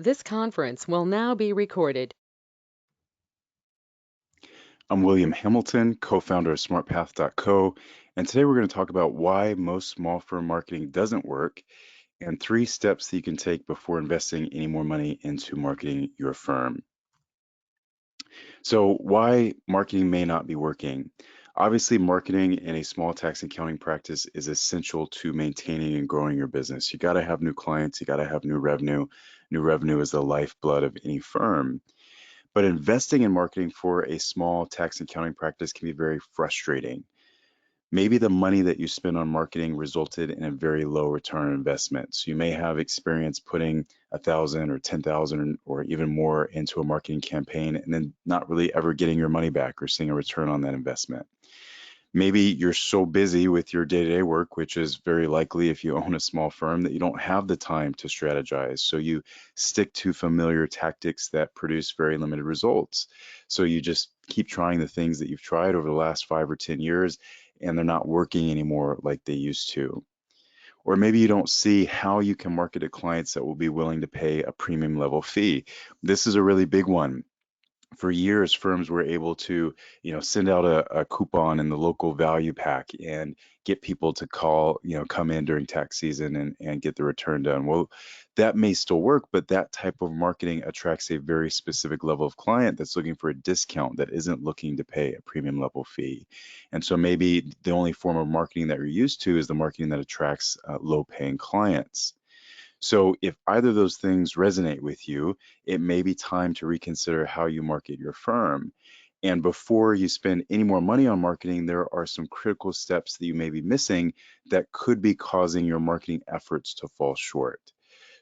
This conference will now be recorded. I'm William Hamilton, co-founder of SmartPath.co, and today we're going to talk about why most small firm marketing doesn't work and 3 steps that you can take before investing any more money into marketing your firm. So, why marketing may not be working? Obviously, marketing in a small tax accounting practice is essential to maintaining and growing your business. You got to have new clients, you got to have new revenue. New revenue is the lifeblood of any firm. But investing in marketing for a small tax and accounting practice can be very frustrating. Maybe the money that you spend on marketing resulted in a very low return on investment. So you may have experience putting 1,000 or 10,000 or even more into a marketing campaign and then not really ever getting your money back or seeing a return on that investment. Maybe you're so busy with your day-to-day work, which is very likely if you own a small firm, that you don't have the time to strategize. So you stick to familiar tactics that produce very limited results. So you just keep trying the things that you've tried over the last 5 or 10 years, and they're not working anymore like they used to. Or maybe you don't see how you can market to clients that will be willing to pay a premium level fee. This is a really big one. For years, firms were able to, send out a coupon in the local value pack and get people to come in during tax season and get the return done. Well, that may still work, but that type of marketing attracts a very specific level of client that's looking for a discount that isn't looking to pay a premium level fee. And so maybe the only form of marketing that you're used to is the marketing that attracts low paying clients. So if either of those things resonate with you, it may be time to reconsider how you market your firm. And before you spend any more money on marketing, there are some critical steps that you may be missing that could be causing your marketing efforts to fall short.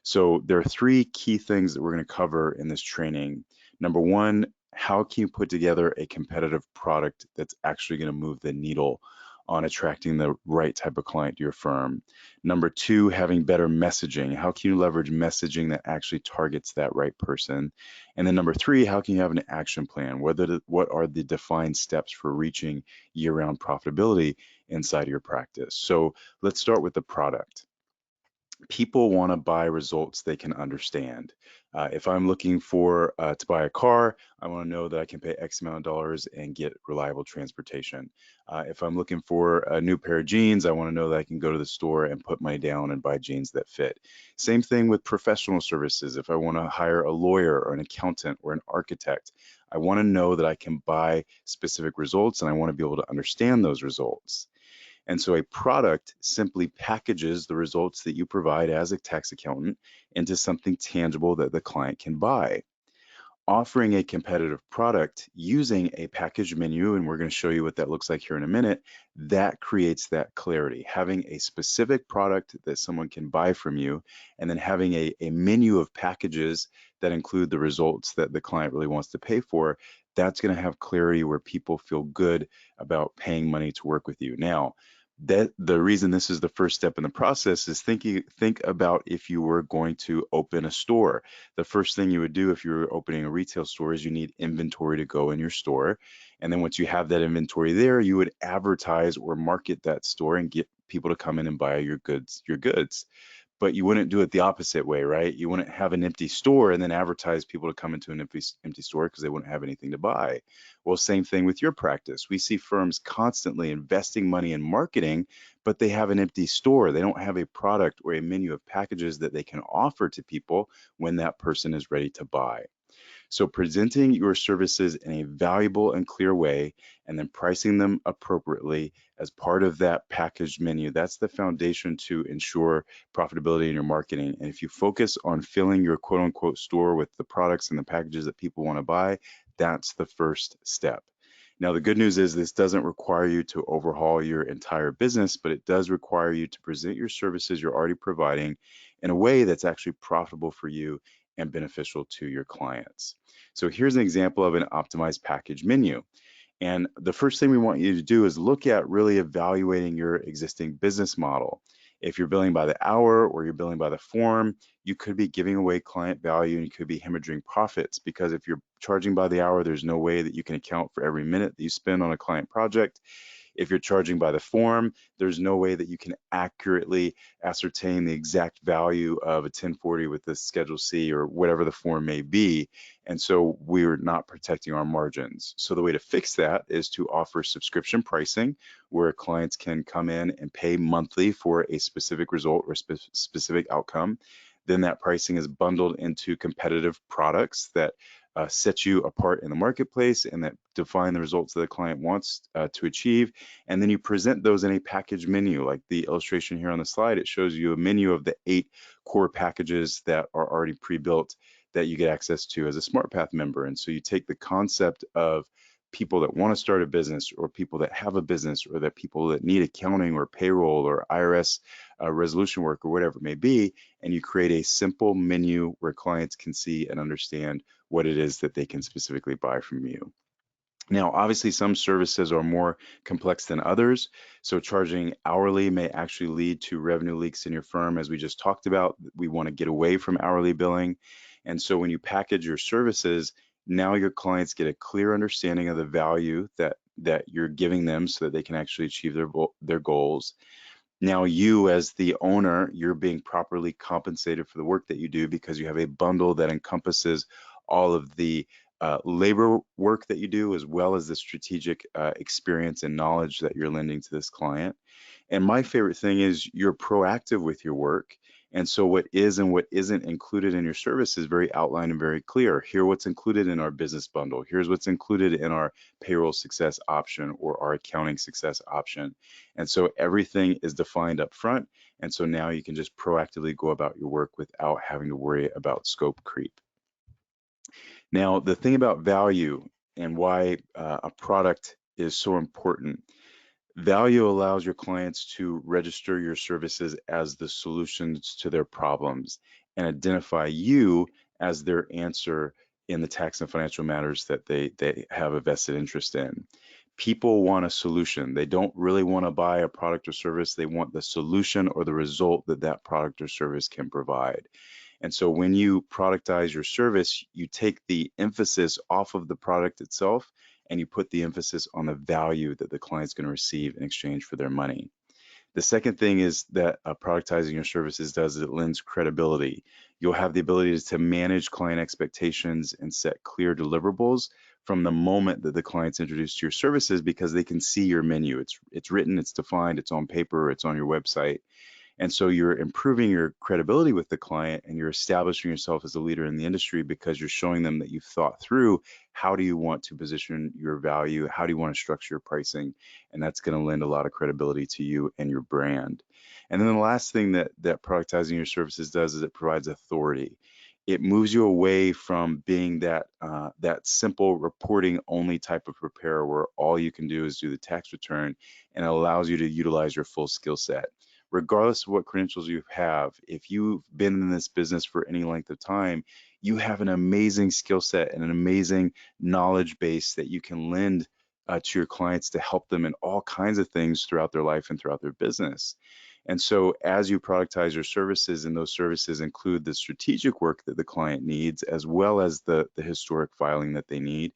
So there are 3 key things that we're going to cover in this training. Number one, how can you put together a competitive product that's actually going to move the needle on attracting the right type of client to your firm? Number two, having better messaging. How can you leverage messaging that actually targets that right person? And then number three, how can you have an action plan? What are the defined steps for reaching year-round profitability inside of your practice? So let's start with the product. People want to buy results they can understand. If I'm looking for to buy a car, I want to know that I can pay X amount of dollars and get reliable transportation. If I'm looking for a new pair of jeans, I want to know that I can go to the store and put money down and buy jeans that fit. Same thing with professional services. If I want to hire a lawyer or an accountant or an architect, I want to know that I can buy specific results and I want to be able to understand those results. And so a product simply packages the results that you provide as a tax accountant into something tangible that the client can buy. Offering a competitive product using a package menu, and we're going to show you what that looks like here in a minute, that creates that clarity. Having a specific product that someone can buy from you, and then having a menu of packages that include the results that the client really wants to pay for, that's going to have clarity where people feel good about paying money to work with you. Now, that the reason this is the first step in the process is think about if you were going to open a store. The first thing you would do if you were opening a retail store is you need inventory to go in your store. And then once you have that inventory there, you would advertise or market that store and get people to come in and buy your goods. But you wouldn't do it the opposite way, right? You wouldn't have an empty store and then advertise people to come into an empty store because they wouldn't have anything to buy. Well, same thing with your practice. We see firms constantly investing money in marketing, but they have an empty store. They don't have a product or a menu of packages that they can offer to people when that person is ready to buy. So presenting your services in a valuable and clear way and then pricing them appropriately as part of that packaged menu, that's the foundation to ensure profitability in your marketing. And if you focus on filling your quote unquote store with the products and the packages that people want to buy, that's the first step. Now, the good news is this doesn't require you to overhaul your entire business, but it does require you to present your services you're already providing in a way that's actually profitable for you and beneficial to your clients. So here's an example of an optimized package menu. And the first thing we want you to do is look at really evaluating your existing business model. If you're billing by the hour or you're billing by the form, you could be giving away client value and you could be hemorrhaging profits, because if you're charging by the hour, there's no way that you can account for every minute that you spend on a client project. If you're charging by the form, there's no way that you can accurately ascertain the exact value of a 1040 with the Schedule C or whatever the form may be. And so we're not protecting our margins. So the way to fix that is to offer subscription pricing where clients can come in and pay monthly for a specific result or specific outcome. Then that pricing is bundled into competitive products that set you apart in the marketplace and that define the results that the client wants to achieve. And then you present those in a package menu, like the illustration here on the slide. It shows you a menu of the 8 core packages that are already pre-built that you get access to as a SmartPath member. And so you take the concept of people that want to start a business or people that have a business or that people that need accounting or payroll or IRS resolution work or whatever it may be, and you create a simple menu where clients can see and understand what it is that they can specifically buy from you. Now, obviously, some services are more complex than others. So charging hourly may actually lead to revenue leaks in your firm, as we just talked about. We want to get away from hourly billing. And so when you package your services, now your clients get a clear understanding of the value that you're giving them so that they can actually achieve their goals. Now you as the owner, you're being properly compensated for the work that you do because you have a bundle that encompasses all of the labor work that you do, as well as the strategic experience and knowledge that you're lending to this client. And my favorite thing is you're proactive with your work. And so what is and what isn't included in your service is very outlined and very clear. Here what's included in our business bundle. Here's what's included in our payroll success option or our accounting success option. And so everything is defined up front. And so now you can just proactively go about your work without having to worry about scope creep. Now, the thing about value and why a product is so important. Value allows your clients to register your services as the solutions to their problems and identify you as their answer in the tax and financial matters that they have a vested interest in. People want a solution. They don't really want to buy a product or service. They want the solution or the result that that product or service can provide. And so when you productize your service, you take the emphasis off of the product itself and you put the emphasis on the value that the client's going to receive in exchange for their money. The second thing is that productizing your services does is it lends credibility. You'll have the ability to manage client expectations and set clear deliverables from the moment that the client's introduced to your services because they can see your menu. It's written, it's defined, it's on paper, it's on your website. And so you're improving your credibility with the client and you're establishing yourself as a leader in the industry because you're showing them that you've thought through how do you want to position your value, how do you want to structure your pricing, and that's going to lend a lot of credibility to you and your brand. And then the last thing that productizing your services does is it provides authority. It moves you away from being that simple reporting only type of preparer where all you can do is do the tax return, and it allows you to utilize your full skill set regardless of what credentials you have. If you've been in this business for any length of time, you have an amazing skill set and an amazing knowledge base that you can lend to your clients to help them in all kinds of things throughout their life and throughout their business. And so as you productize your services, and those services include the strategic work that the client needs, as well as the historic filing that they need,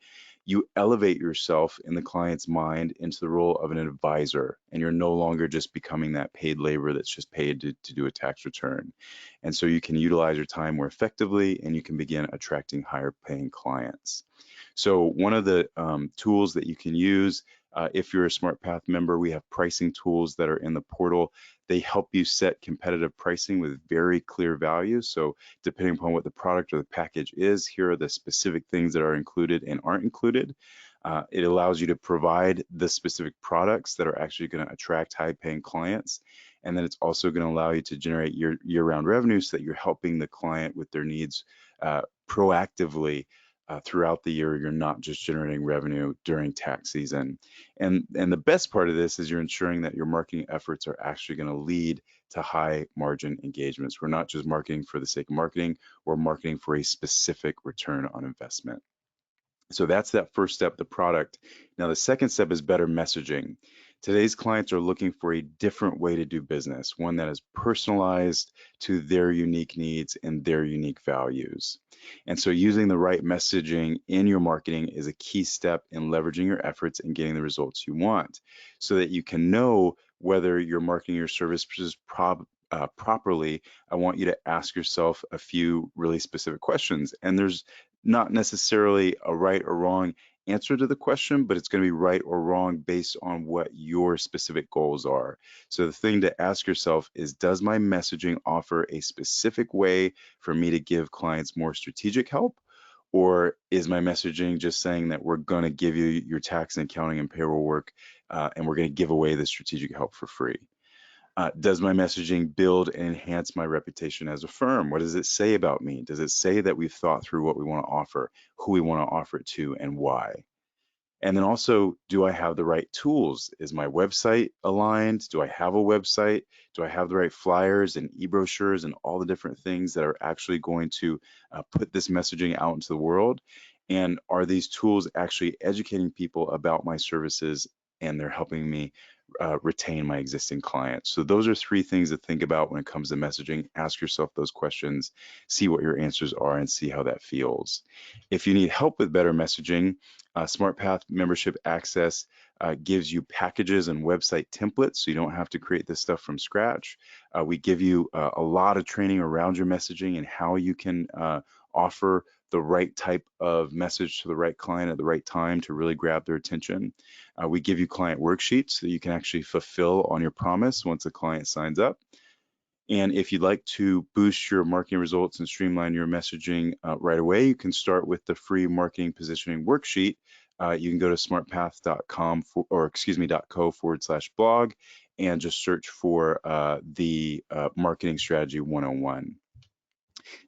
you elevate yourself in the client's mind into the role of an advisor, and you're no longer just becoming that paid labor that's just paid to do a tax return. And so you can utilize your time more effectively, and you can begin attracting higher paying clients. So one of the tools that you can use if you're a SmartPath member, we have pricing tools that are in the portal. They help you set competitive pricing with very clear values. So depending upon what the product or the package is, here are the specific things that are included and aren't included. It allows you to provide the specific products that are actually going to attract high-paying clients. And then it's also going to allow you to generate year-round revenue so that you're helping the client with their needs proactively throughout the year. You're not just generating revenue during tax season. And the best part of this is you're ensuring that your marketing efforts are actually going to lead to high margin engagements. We're not just marketing for the sake of marketing, we're marketing for a specific return on investment. So that's that first step, the product. Now, the second step is better messaging. Today's clients are looking for a different way to do business, one that is personalized to their unique needs and their unique values. And so using the right messaging in your marketing is a key step in leveraging your efforts and getting the results you want so that you can know whether you're marketing your services properly. I want you to ask yourself a few really specific questions. And there's not necessarily a right or wrong answer to the question, but it's going to be right or wrong based on what your specific goals are. So the thing to ask yourself is, does my messaging offer a specific way for me to give clients more strategic help? Or is my messaging just saying that we're going to give you your tax and accounting and payroll work, and we're going to give away the strategic help for free? Does my messaging build and enhance my reputation as a firm? What does it say about me? Does it say that we've thought through what we want to offer, who we want to offer it to, and why? And then also, do I have the right tools? Is my website aligned? Do I have a website? Do I have the right flyers and e-brochures and all the different things that are actually going to put this messaging out into the world? And are these tools actually educating people about my services and they're helping me retain my existing clients? So those are three things to think about when it comes to messaging. Ask yourself those questions, see what your answers are, and see how that feels. If you need help with better messaging, SmartPath membership access gives you packages and website templates, so you don't have to create this stuff from scratch. We give you a lot of training around your messaging and how you can offer the right type of message to the right client at the right time to really grab their attention. We give you client worksheets so you can actually fulfill on your promise once a client signs up. And if you'd like to boost your marketing results and streamline your messaging right away, you can start with the free marketing positioning worksheet. You can go to smartpath.com .co/blog and just search for the marketing strategy 101.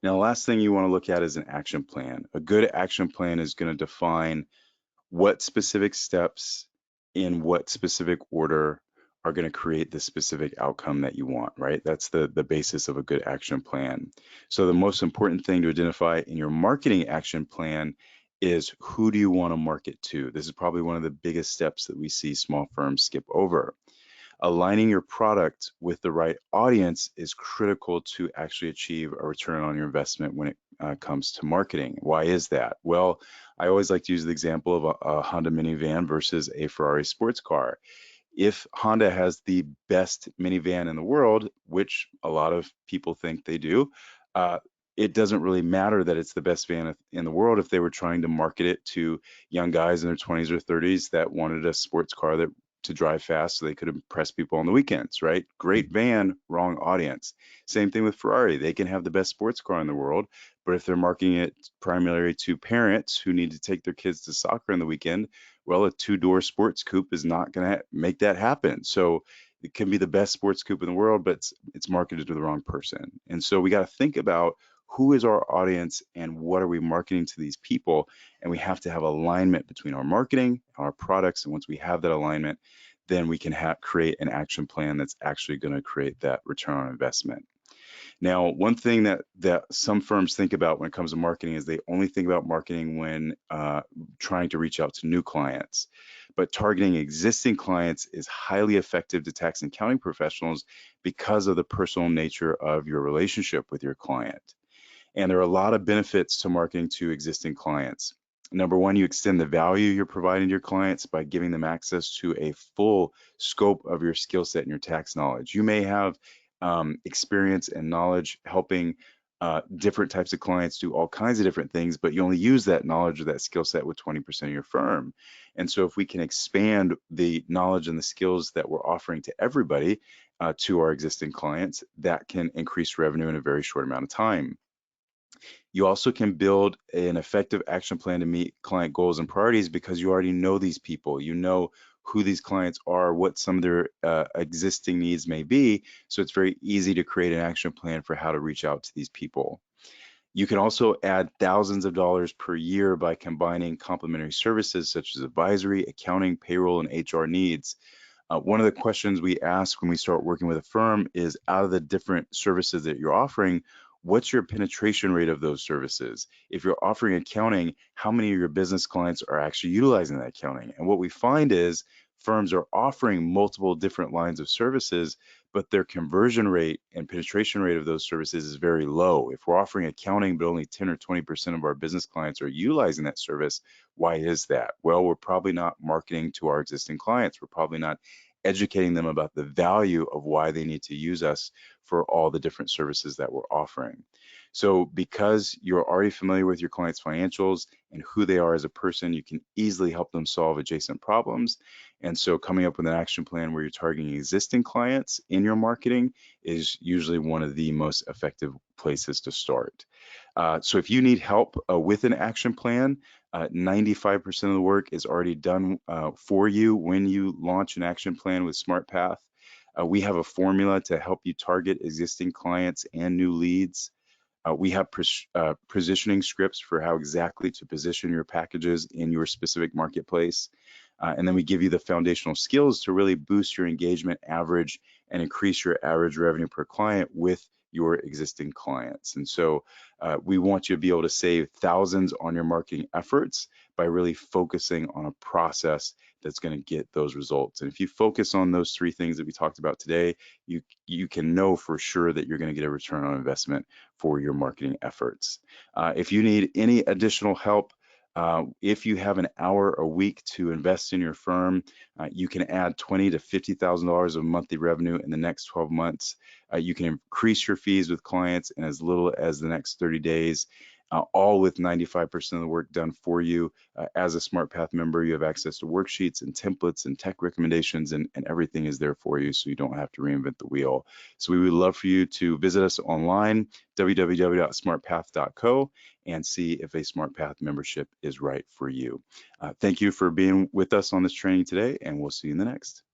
Now, the last thing you want to look at is an action plan. A good action plan is going to define what specific steps in what specific order are going to create the specific outcome that you want, right? That's the basis of a good action plan. So the most important thing to identify in your marketing action plan is, who do you want to market to? This is probably one of the biggest steps that we see small firms skip over. Aligning your product with the right audience is critical to actually achieve a return on your investment when it comes to marketing. Why is that? Well, I always like to use the example of a Honda minivan versus a Ferrari sports car. If Honda has the best minivan in the world, which a lot of people think they do, uh, it doesn't really matter that it's the best van in the world if they were trying to market it to young guys in their 20s or 30s that wanted a sports car that to drive fast so they could impress people on the weekends, right? Great van, wrong audience. Same thing with Ferrari. They can have the best sports car in the world, but if they're marketing it primarily to parents who need to take their kids to soccer on the weekend, well, a two-door sports coupe is not going to make that happen. So it can be the best sports coupe in the world, but it's marketed to the wrong person. And so we got to think about, who is our audience and what are we marketing to these people? And we have to have alignment between our marketing, our products. And once we have that alignment, then we can create an action plan that's actually going to create that return on investment. Now, one thing that some firms think about when it comes to marketing is they only think about marketing when trying to reach out to new clients. But targeting existing clients is highly effective to tax and accounting professionals because of the personal nature of your relationship with your client. And there are a lot of benefits to marketing to existing clients. Number one, you extend the value you're providing to your clients by giving them access to a full scope of your skill set and your tax knowledge. You may have experience and knowledge helping different types of clients do all kinds of different things, but you only use that knowledge or that skill set with 20% of your firm. And so if we can expand the knowledge and the skills that we're offering to everybody, to our existing clients, that can increase revenue in a very short amount of time. You also can build an effective action plan to meet client goals and priorities because you already know these people. You know who these clients are, what some of their existing needs may be. So it's very easy to create an action plan for how to reach out to these people. You can also add thousands of dollars per year by combining complementary services such as advisory, accounting, payroll, and HR needs. One of the questions we ask when we start working with a firm is, out of the different services that you're offering, what's your penetration rate of those services? If you're offering accounting, how many of your business clients are actually utilizing that accounting? And what we find is firms are offering multiple different lines of services, but their conversion rate and penetration rate of those services is very low. If we're offering accounting, but only 10 or 20% of our business clients are utilizing that service, why is that? Well, we're probably not marketing to our existing clients. We're probably not educating them about the value of why they need to use us for all the different services that we're offering. So because you're already familiar with your clients' financials and who they are as a person, you can easily help them solve adjacent problems. And so coming up with an action plan where you're targeting existing clients in your marketing is usually one of the most effective places to start. So if you need help with an action plan, 95% of the work is already done for you when you launch an action plan with SmartPath. We have a formula to help you target existing clients and new leads. We have positioning scripts for how exactly to position your packages in your specific marketplace. And then we give you the foundational skills to really boost your engagement average and increase your average revenue per client with your existing clients. And so we want you to be able to save thousands on your marketing efforts by really focusing on a process that's going to get those results. And if you focus on those three things that we talked about today, you can know for sure that you're going to get a return on investment for your marketing efforts. If you need any additional help, if you have an hour a week to invest in your firm, you can add $20,000 to $50,000 of monthly revenue in the next 12 months. You can increase your fees with clients in as little as the next 30 days. All with 95% of the work done for you. As a SmartPath member, you have access to worksheets and templates and tech recommendations, and everything is there for you, so you don't have to reinvent the wheel. So we would love for you to visit us online, www.smartpath.co, and see if a SmartPath membership is right for you. Thank you for being with us on this training today, and we'll see you in the next.